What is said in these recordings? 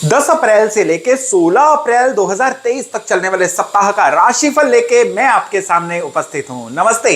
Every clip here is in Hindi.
10 अप्रैल से लेके 16 अप्रैल 2023 तक चलने वाले सप्ताह का राशिफल लेके मैं आपके सामने उपस्थित हूं। नमस्ते,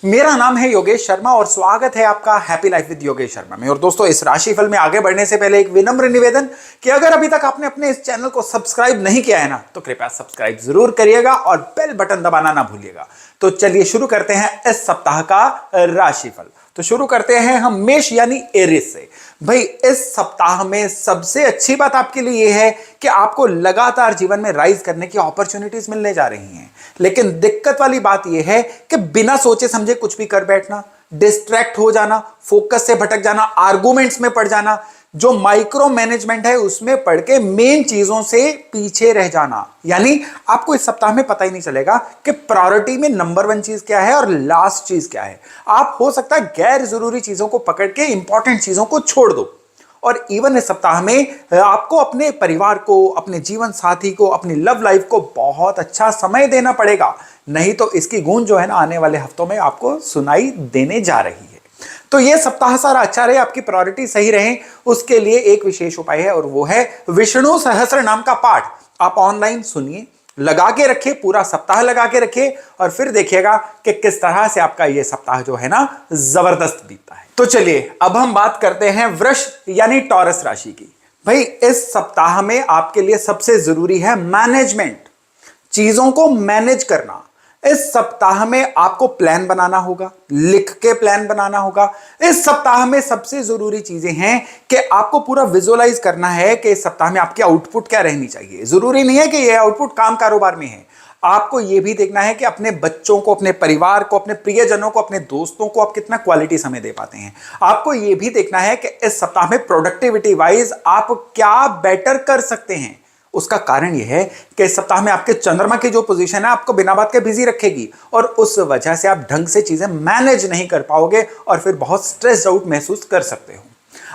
मेरा नाम है योगेश शर्मा और स्वागत है आपका happy life with Yogesh Sharma में। और दोस्तों, इस राशिफल में आगे बढ़ने से पहले एक विनम्र निवेदन कि अगर अभी तक आपने अपने इस चैनल को सब्सक्राइब नहीं किया है ना, तो कृपया सब्सक्राइब जरूर करिएगा और बेल बटन दबाना ना भूलिएगा। तो चलिए शुरू करते हैं इस सप्ताह का राशिफल। तो शुरू करते हैं हम मेष यानी एरिस से। भाई, इस सप्ताह में सबसे अच्छी बात आपके लिए यह है कि आपको लगातार जीवन में राइज करने की अपॉर्चुनिटीज मिलने जा रही हैं। लेकिन दिक्कत वाली बात यह है कि बिना सोचे समझे कुछ भी कर बैठना, डिस्ट्रैक्ट हो जाना, फोकस से भटक जाना, आर्गुमेंट्स में पड़ जाना, जो माइक्रो मैनेजमेंट है उसमें पढ़ के मेन चीजों से पीछे रह जाना। यानी आपको इस सप्ताह में पता ही नहीं चलेगा कि प्रायोरिटी में नंबर 1 चीज क्या है और लास्ट चीज क्या है। आप हो सकता है गैर जरूरी चीजों को पकड़ के इंपॉर्टेंट चीजों को छोड़ दो। और इवन इस सप्ताह में आपको अपने परिवार को, अपने जीवन साथी को, अपनी लव लाइफ को बहुत अच्छा समय देना पड़ेगा। नहीं तो इसकी गूंज जो है ना, आने वाले हफ्तों में आपको सुनाई देने जा रही है। तो यह सप्ताह सारा अच्छा रहे, आपकी प्रायोरिटी सही रहे, उसके लिए एक विशेष उपाय है और वो है विष्णु सहस्त्र नाम का पाठ। आप ऑनलाइन सुनिए, लगा के रखिए, पूरा सप्ताह लगा के रखिए और फिर देखिएगा कि किस तरह से आपका यह सप्ताह जो है ना, जबरदस्त बीतता है। तो चलिए अब हम बात करते हैं वृष यानी टॉरस राशि की। भाई, इस सप्ताह में आपके लिए सबसे जरूरी है मैनेजमेंट, चीजों को मैनेज करना। इस सप्ताह में आपको प्लान बनाना होगा, लिख के प्लान बनाना होगा। इस सप्ताह में सबसे जरूरी चीजें हैं कि आपको पूरा विजुअलाइज करना है कि इस सप्ताह में आपकी आउटपुट क्या रहनी चाहिए। जरूरी नहीं है कि यह आउटपुट काम कारोबार में है, आपको यह भी देखना है कि अपने बच्चों को, अपने परिवार को, अपने प्रियजनों को, अपने दोस्तों को आप कितना क्वालिटी समय दे पाते हैं। आपको यह भी देखना है कि इस सप्ताह में प्रोडक्टिविटी वाइज आप क्या बेटर कर सकते हैं। उसका कारण यह है कि इस सप्ताह में आपके चंद्रमा की जो पोजीशन है आपको बिना बात के बिजी रखेगी और उस वजह से आप ढंग से चीजें मैनेज नहीं कर पाओगे और फिर बहुत स्ट्रेस आउट महसूस कर सकते हो।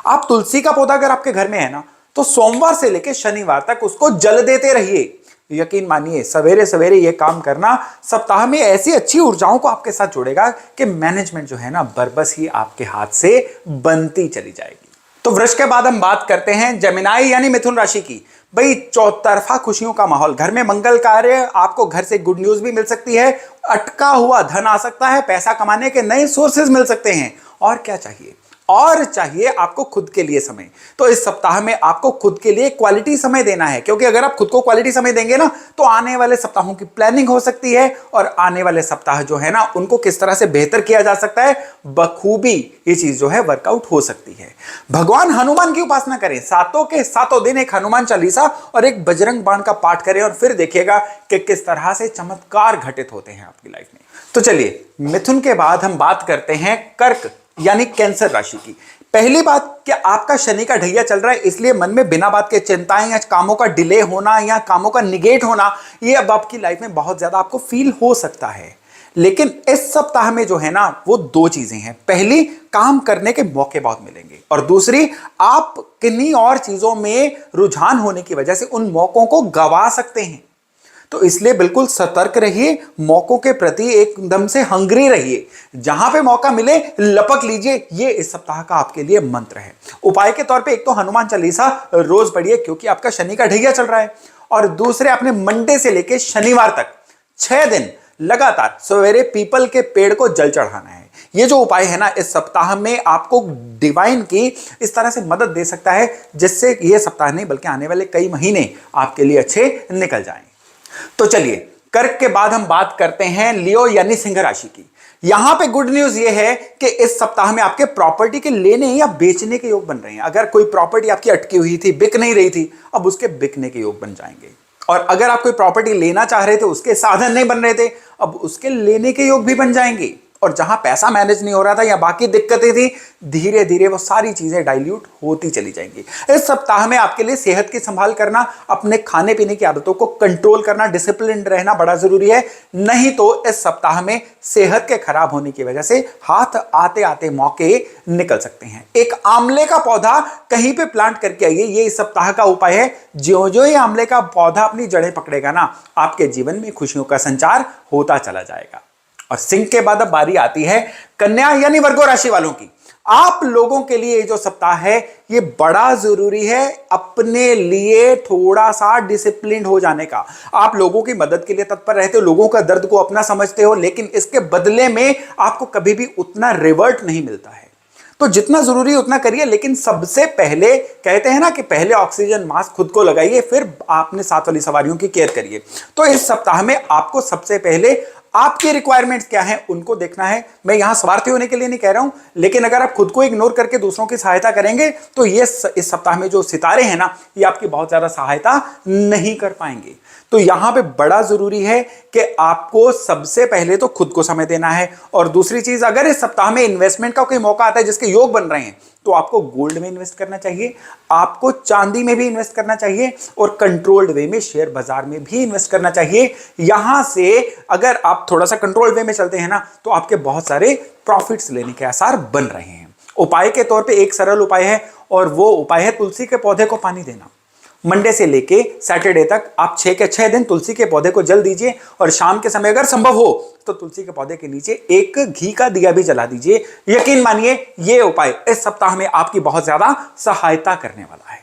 आप तुलसी का पौधा अगर आपके घर में है ना, तो सोमवार से लेकर शनिवार तक उसको जल देते रहिए। यकीन मानिए, सवेरे सवेरे यह काम करना सप्ताह में ऐसी अच्छी ऊर्जाओं को आपके साथ जोड़ेगा कि मैनेजमेंट जो है ना, बरबस ही आपके हाथ से बनती चली जाएगी। तो वृष के बाद हम बात करते हैं जेमिनी यानी मिथुन राशि की। भाई, चौतरफा खुशियों का माहौल, घर में मंगल कार्य, आपको घर से गुड न्यूज भी मिल सकती है, अटका हुआ धन आ सकता है, पैसा कमाने के नए सोर्सेज मिल सकते हैं। और क्या चाहिए? और चाहिए आपको खुद के लिए समय। तो इस सप्ताह में आपको खुद के लिए क्वालिटी समय देना है, क्योंकि अगर आप खुद को क्वालिटी समय देंगे ना, तो आने वाले सप्ताहों की प्लानिंग हो सकती है और आने वाले सप्ताह जो है ना, उनको किस तरह से बेहतर किया जा सकता है, बखूबी ये चीज जो है वर्कआउट हो सकती है। भगवान हनुमान की उपासना करें, सातों के सातों दिन एक हनुमान चालीसा और एक बजरंग बाण का पाठ करें और फिर देखिएगा कि किस तरह से चमत्कार घटित होते हैं आपकी लाइफ में। तो चलिए, मिथुन के बाद हम बात करते हैं कर्क यानी कैंसर राशि की। पहली बात कि आपका शनि का ढैया चल रहा है, इसलिए मन में बिना बात के चिंताएं या कामों का डिले होना या कामों का निगेट होना, ये अब आपकी लाइफ में बहुत ज्यादा आपको फील हो सकता है। लेकिन इस सप्ताह में जो है ना, वो 2 चीजें हैं। पहली, काम करने के मौके बहुत मिलेंगे और दूसरी, आप किन्हीं और चीजों में रुझान होने की वजह से उन मौकों को गवा सकते हैं। तो इसलिए बिल्कुल सतर्क रहिए, मौकों के प्रति एकदम से हंग्री रहिए, जहां पे मौका मिले लपक लीजिए। ये इस सप्ताह का आपके लिए मंत्र है। उपाय के तौर पे एक तो हनुमान चालीसा रोज पढ़िए, क्योंकि आपका शनि का ढैया चल रहा है, और दूसरे, आपने मंडे से लेकर शनिवार तक 6 दिन लगातार सवेरे पीपल के पेड़ को जल चढ़ाना है। ये जो उपाय है ना, इस सप्ताह में आपको डिवाइन की इस तरह से मदद दे सकता है, जिससे ये सप्ताह नहीं बल्कि आने वाले कई महीने आपके लिए अच्छे निकल जाएं। तो चलिए, कर्क के बाद हम बात करते हैं लियो यानी सिंह राशि की। यहां पे गुड न्यूज ये है कि इस सप्ताह में आपके प्रॉपर्टी के लेने या बेचने के योग बन रहे हैं। अगर कोई प्रॉपर्टी आपकी अटकी हुई थी, बिक नहीं रही थी, अब उसके बिकने के योग बन जाएंगे। और अगर आप कोई प्रॉपर्टी लेना चाह रहे थे, उसके साधन नहीं बन रहे थे, अब उसके लेने के योग भी बन जाएंगे। और जहां पैसा मैनेज नहीं हो रहा था या बाकी दिक्कतें थी, धीरे धीरे वो सारी चीजें डाइल्यूट होती चली जाएंगी। इस सप्ताह में आपके लिए सेहत की संभाल करना, अपने खाने पीने की आदतों को कंट्रोल करना, डिसिप्लिन रहना बड़ा जरूरी है। नहीं तो इस सप्ताह में सेहत के खराब होने की वजह से हाथ आते आते मौके निकल सकते हैं। एक आंवले का पौधा कहीं पे प्लांट करके आइए, ये इस सप्ताह का उपाय है। ज्यों ज्यों ये आंवले का पौधा अपनी जड़ें पकड़ेगा ना, आपके जीवन में खुशियों का संचार होता चला जाएगा। और सिंह के बाद अब बारी आती है कन्या यानी वर्गो राशि वालों की। आप लोगों के लिए जो सप्ताह है ये बड़ा जरूरी है अपने लिए थोड़ा सा डिसिप्लिन हो जाने का। आप लोगों की मदद के लिए तत्पर रहते हो, लोगों का दर्द को अपना समझते हो, लेकिन इसके बदले में आपको कभी भी उतना रिवर्ट नहीं मिलता है। तो जितना जरूरी है उतना करिए, लेकिन सबसे पहले कहते हैं ना कि पहले ऑक्सीजन मास्क खुद को लगाइए, फिर आपने साथ वाली सवारियों की केयर करिए। तो इस सप्ताह में आपको सबसे पहले आपकी रिक्वायरमेंट्स क्या हैं उनको देखना है। मैं यहां स्वार्थी होने के लिए नहीं कह रहा हूं, लेकिन अगर आप खुद को इग्नोर करके दूसरों की सहायता करेंगे तो ये इस सप्ताह में जो सितारे हैं ना, ये आपकी बहुत ज्यादा सहायता नहीं कर पाएंगे। तो यहां पे बड़ा जरूरी है कि आपको सबसे पहले तो खुद को समय देना है, और दूसरी चीज, अगर इस सप्ताह में इन्वेस्टमेंट का कोई मौका आता है जिसके योग बन रहे हैं, तो आपको गोल्ड में इन्वेस्ट करना चाहिए, आपको चांदी में भी इन्वेस्ट करना चाहिए, और कंट्रोल्ड वे में शेयर बाजार में भी इन्वेस्ट करना चाहिए। यहां से अगर आप थोड़ा सा कंट्रोल्ड वे में चलते हैं ना, तो आपके बहुत सारे प्रॉफिट्स लेने के आसार बन रहे हैं। उपाय के तौर पे एक सरल उपाय है, और वो उपाय है तुलसी के पौधे को पानी देना। मंडे से लेके सैटरडे तक आप 6 के 6 दिन तुलसी के पौधे को जल दीजिए, और शाम के समय अगर संभव हो तो तुलसी के पौधे के नीचे एक घी का दिया भी जला दीजिए। यकीन मानिए ये उपाय इस सप्ताह में आपकी बहुत ज्यादा सहायता करने वाला है।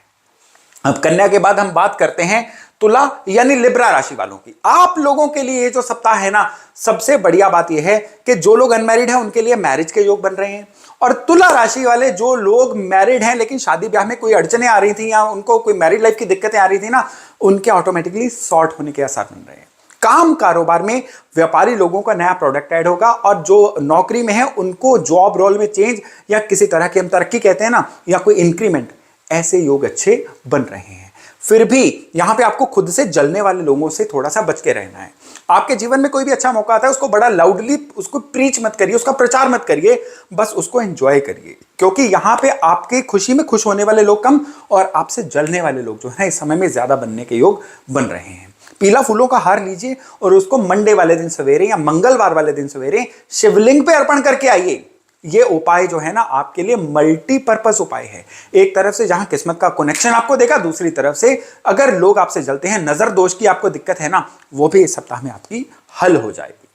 अब कन्या के बाद हम बात करते हैं तुला यानी लिब्रा राशि वालों की। आप लोगों के लिए ये जो सप्ताह है ना, सबसे बढ़िया बात यह है कि जो लोग अनमैरिड हैं उनके लिए मैरिज के योग बन रहे हैं, और तुला राशि वाले जो लोग मैरिड हैं लेकिन शादी ब्याह में कोई अड़चने आ रही थी या उनको कोई मैरिड लाइफ की दिक्कतें आ रही थी ना, उनके ऑटोमेटिकली सॉर्ट होने के आसार बन रहे हैं। काम कारोबार में व्यापारी लोगों का नया प्रोडक्ट ऐड होगा, और जो नौकरी में है उनको जॉब रोल में चेंज या किसी तरह की हम तरक्की कहते हैं ना, या कोई इंक्रीमेंट, ऐसे योग अच्छे बन रहे हैं। फिर भी यहां पे आपको खुद से जलने वाले लोगों से थोड़ा सा बच के रहना है। आपके जीवन में कोई भी अच्छा मौका आता है उसको बड़ा लाउडली उसको प्रीच मत करिए, उसका प्रचार मत करिए, बस उसको एंजॉय करिए, क्योंकि यहां पे आपके खुशी में खुश होने वाले लोग कम और आपसे जलने वाले लोग जो है इस समय में ज्यादा बनने के योग बन रहे हैं। पीला फूलों का हार लीजिए और उसको मंडे वाले दिन सवेरे या मंगलवार वाले दिन सवेरे शिवलिंग पे अर्पण करके आइए। ये उपाय जो है ना आपके लिए मल्टीपर्पज उपाय है। एक तरफ से जहां किस्मत का कनेक्शन आपको देगा, दूसरी तरफ से अगर लोग आपसे जलते हैं, नजर दोष की आपको दिक्कत है ना, वो भी इस सप्ताह में आपकी हल हो जाएगी।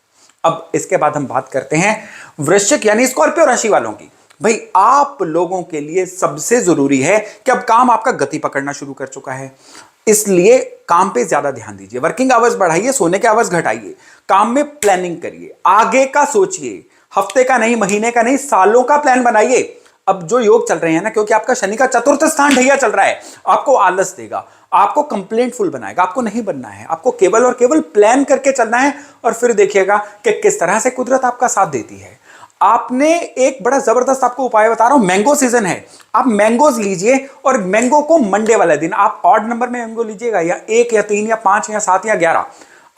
अब इसके बाद हम बात करते हैं वृश्चिक यानी स्कॉर्पियो राशि वालों की। भाई आप लोगों के लिए सबसे जरूरी है कि अब काम आपका गति पकड़ना शुरू कर चुका है, इसलिए काम पे ज्यादा ध्यान दीजिए। वर्किंग आवर्स बढ़ाइए, सोने के आवर्स घटाइए, काम में प्लानिंग करिए, आगे का सोचिए, हफ्ते का नहीं, महीने का नहीं, सालों का प्लान बनाइए। अब जो योग चल रहे हैं ना, क्योंकि आपका शनि का चतुर्थ स्थान ढैया चल रहा है, आपको आलस देगा, आपको कंप्लेंटफुल बनाएगा। आपको नहीं बनना है, आपको केवल और केवल प्लान करके चलना है, और फिर देखिएगा कि किस तरह से कुदरत आपका साथ देती है। आपने एक बड़ा जबरदस्त आपको उपाय बता रहा हूं, मैंगो सीजन है, आप मैंगोज लीजिए, और मैंगो को मंडे वाले दिन आप ऑड नंबर में मैंगो लीजिएगा, या 1 या 3 या 5 या 7 या 11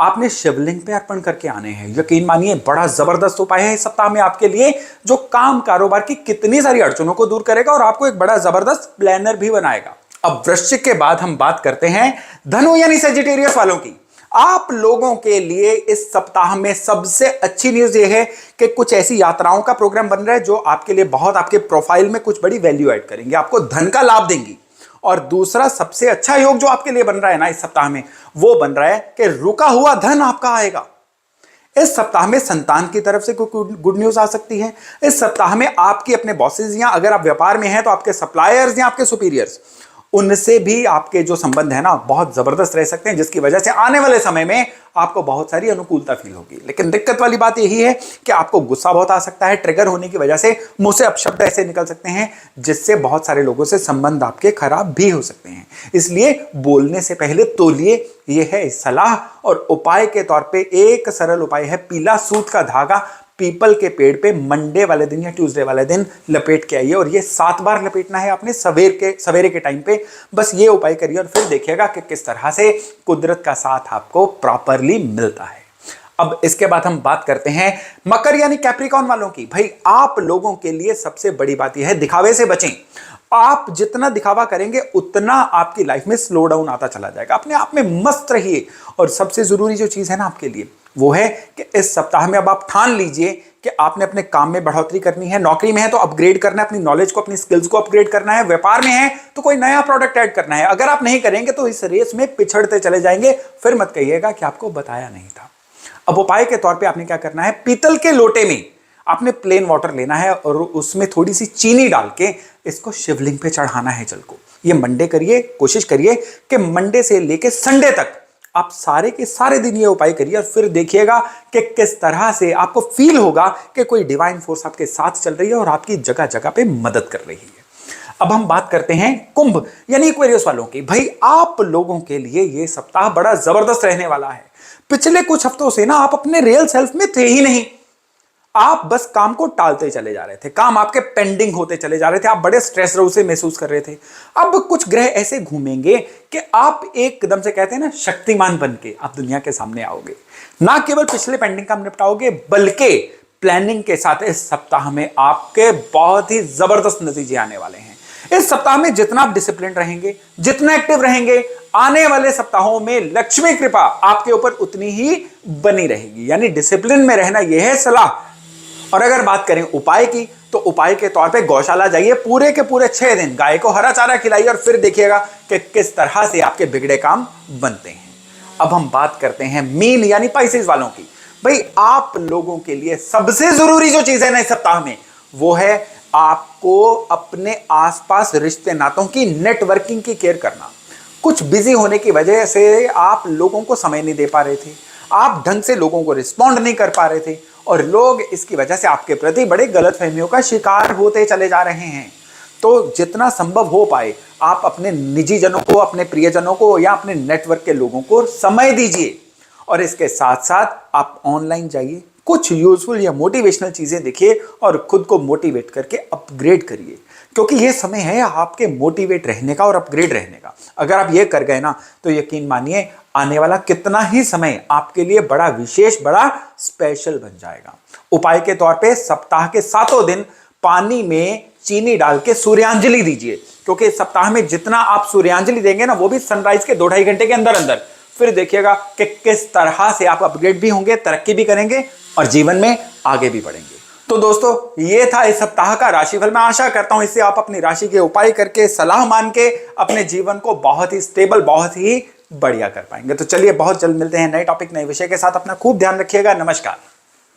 आपने शिवलिंग पे अर्पण करके आने हैं। यकीन मानिए बड़ा जबरदस्त उपाय है इस सप्ताह में आपके लिए, जो काम कारोबार की कितनी सारी अड़चनों को दूर करेगा और आपको एक बड़ा जबरदस्त प्लानर भी बनाएगा। अब वृश्चिक के बाद हम बात करते हैं धनु यानी सेजिटेरियस वालों की। आप लोगों के लिए इस सप्ताह में सबसे अच्छी न्यूज यह है कि कुछ ऐसी यात्राओं का प्रोग्राम बन रहा है जो आपके लिए बहुत, आपके प्रोफाइल में कुछ बड़ी वैल्यू ऐड करेंगे, आपको धन का लाभ देंगी। और दूसरा सबसे अच्छा योग जो आपके लिए बन रहा है ना इस सप्ताह में, वो बन रहा है कि रुका हुआ धन आपका आएगा। इस सप्ताह में संतान की तरफ से कोई गुड न्यूज आ सकती है। इस सप्ताह में आपकी अपने बॉसेस, या अगर आप व्यापार में हैं तो आपके सप्लायर्स या आपके सुपीरियर्स, उनसे भी आपके जो संबंध है ना बहुत जबरदस्त रह सकते हैं, जिसकी वजह से आने वाले समय में आपको बहुत सारी अनुकूलता फील होगी। लेकिन दिक्कत वाली बात यही है कि आपको गुस्सा बहुत आ सकता है, ट्रिगर होने की वजह से मुंह से अपशब्द ऐसे निकल सकते हैं जिससे बहुत सारे लोगों से संबंध आपके खराब भी हो सकते हैं। इसलिए बोलने से पहले तोलिए, यह है सलाह। और उपाय के तौर पे एक सरल उपाय है, पीला सूत का धागा पीपल के पेड़ पे मंडे वाले दिन या ट्यूसडे वाले दिन लपेट के आइए, और ये 7 बार लपेटना है आपने सवेरे के टाइम पे। बस ये उपाय करिए और फिर देखिएगा कि किस तरह से कुदरत का साथ आपको प्रॉपरली मिलता है। अब इसके बाद हम बात करते हैं मकर यानी कैप्रिकॉर्न वालों की। भाई आप लोगों के लिए सबसे बड़ी बात यह है, दिखावे से बचें। आप जितना दिखावा करेंगे उतना आपकी लाइफ में स्लो डाउन आता चला जाएगा। अपने आप में मस्त रहिए, और सबसे जरूरी जो चीज है ना आपके लिए वो है कि इस सप्ताह में अब आप ठान लीजिए कि आपने अपने काम में बढ़ोतरी करनी है। नौकरी में है तो अपग्रेड करना है, अपनी नॉलेज को, अपनी स्किल्स को अपग्रेड करना है। व्यापार में है तो कोई नया प्रोडक्ट ऐड करना है। अगर आप नहीं करेंगे तो इस रेस में पिछड़ते चले जाएंगे, फिर मत कहिएगा कि आपको बताया नहीं था। अब उपाय के तौर पे आपने क्या करना है, पीतल के लोटे में आपने प्लेन वाटर लेना है और उसमें थोड़ी सी चीनी डाल के इसको शिवलिंग पे चढ़ाना है जल को। ये मंडे करिए, कोशिश करिए कि मंडे से लेके संडे तक आप सारे के सारे दिन ये उपाय करिए और फिर देखिएगा कि किस तरह से आपको फील होगा कि कोई डिवाइन फोर्स आपके साथ चल रही है और आपकी जगह जगह पे मदद कर रही है। अब हम बात करते हैं कुंभ यानी एक्वेरियस वालों की। भाई आप लोगों के लिए ये सप्ताह बड़ा जबरदस्त रहने वाला है। पिछले कुछ हफ्तों से ना आप अपने रियल सेल्फ में थे ही नहीं। आप बस काम को टालते चले जा रहे थे, काम आपके पेंडिंग होते चले जा रहे थे, आप बड़े स्ट्रेस से महसूस कर रहे थे। अब कुछ ग्रह ऐसे घूमेंगे कि आप एकदम से कहते हैं ना शक्तिमान बन के आप दुनिया के सामने आओगे। ना केवल पिछले पेंडिंग काम निपटाओगे बल्कि प्लानिंग के साथ इस सप्ताह में आपके बहुत ही जबरदस्त नतीजे आने वाले हैं। इस सप्ताह में जितना आप डिसिप्लिन रहेंगे, जितना एक्टिव रहेंगे, आने वाले सप्ताहों में लक्ष्मी कृपा आपके ऊपर उतनी ही बनी रहेगी। यानी डिसिप्लिन में रहना यह है सलाह। और अगर बात करें उपाय की तो उपाय के तौर पे गौशाला जाइए, पूरे के पूरे 6 दिन गाय को हरा चारा खिलाइए और फिर देखिएगा कि किस तरह से आपके बिगड़े काम बनते हैं। अब हम बात करते हैं मीन यानी पाइसेस वालों की। भाई आप लोगों के लिए सबसे जरूरी जो चीज है ना इस सप्ताह में वो है आपको अपने आसपास रिश्ते नातों की नेटवर्किंग की केयर करना। कुछ बिजी होने की वजह से आप लोगों को समय नहीं दे पा रहे थे, आप ढंग से लोगों को रिस्पॉन्ड नहीं कर पा रहे थे और लोग इसकी वजह से आपके प्रति बड़े गलतफहमियों का शिकार होते चले जा रहे हैं। तो जितना संभव हो पाए आप अपने निजी जनों को, अपने प्रियजनों को या अपने नेटवर्क के लोगों को समय दीजिए और इसके साथ साथ आप ऑनलाइन जाइए, कुछ यूजफुल या मोटिवेशनल चीजें देखिए और खुद को मोटिवेट करके अपग्रेड करिए, क्योंकि ये समय है आपके मोटिवेट रहने का और अपग्रेड रहने का। अगर आप ये कर गए ना तो यकीन मानिए आने वाला कितना ही समय आपके लिए बड़ा विशेष, बड़ा स्पेशल बन जाएगा। उपाय के तौर पे सप्ताह के 7 दिन पानी में चीनी डाल के सूर्यांजलि दीजिए, क्योंकि इस सप्ताह में जितना आप सूर्यांजलि देंगे ना वो भी सनराइज के 2-2.5 घंटे के अंदर अंदर, फिर देखिएगा कि किस तरह से आप अपग्रेड भी होंगे, तरक्की भी करेंगे और जीवन में आगे भी बढ़ेंगे। तो दोस्तों ये था इस सप्ताह का राशिफल। मैं आशा करता हूं इससे आप अपनी राशि के उपाय करके, सलाह मान के अपने जीवन को बहुत ही स्टेबल, बहुत ही बढ़िया कर पाएंगे। तो चलिए बहुत जल्द मिलते हैं नए टॉपिक, नए विषय के साथ। अपना खूब ध्यान रखिएगा। नमस्कार।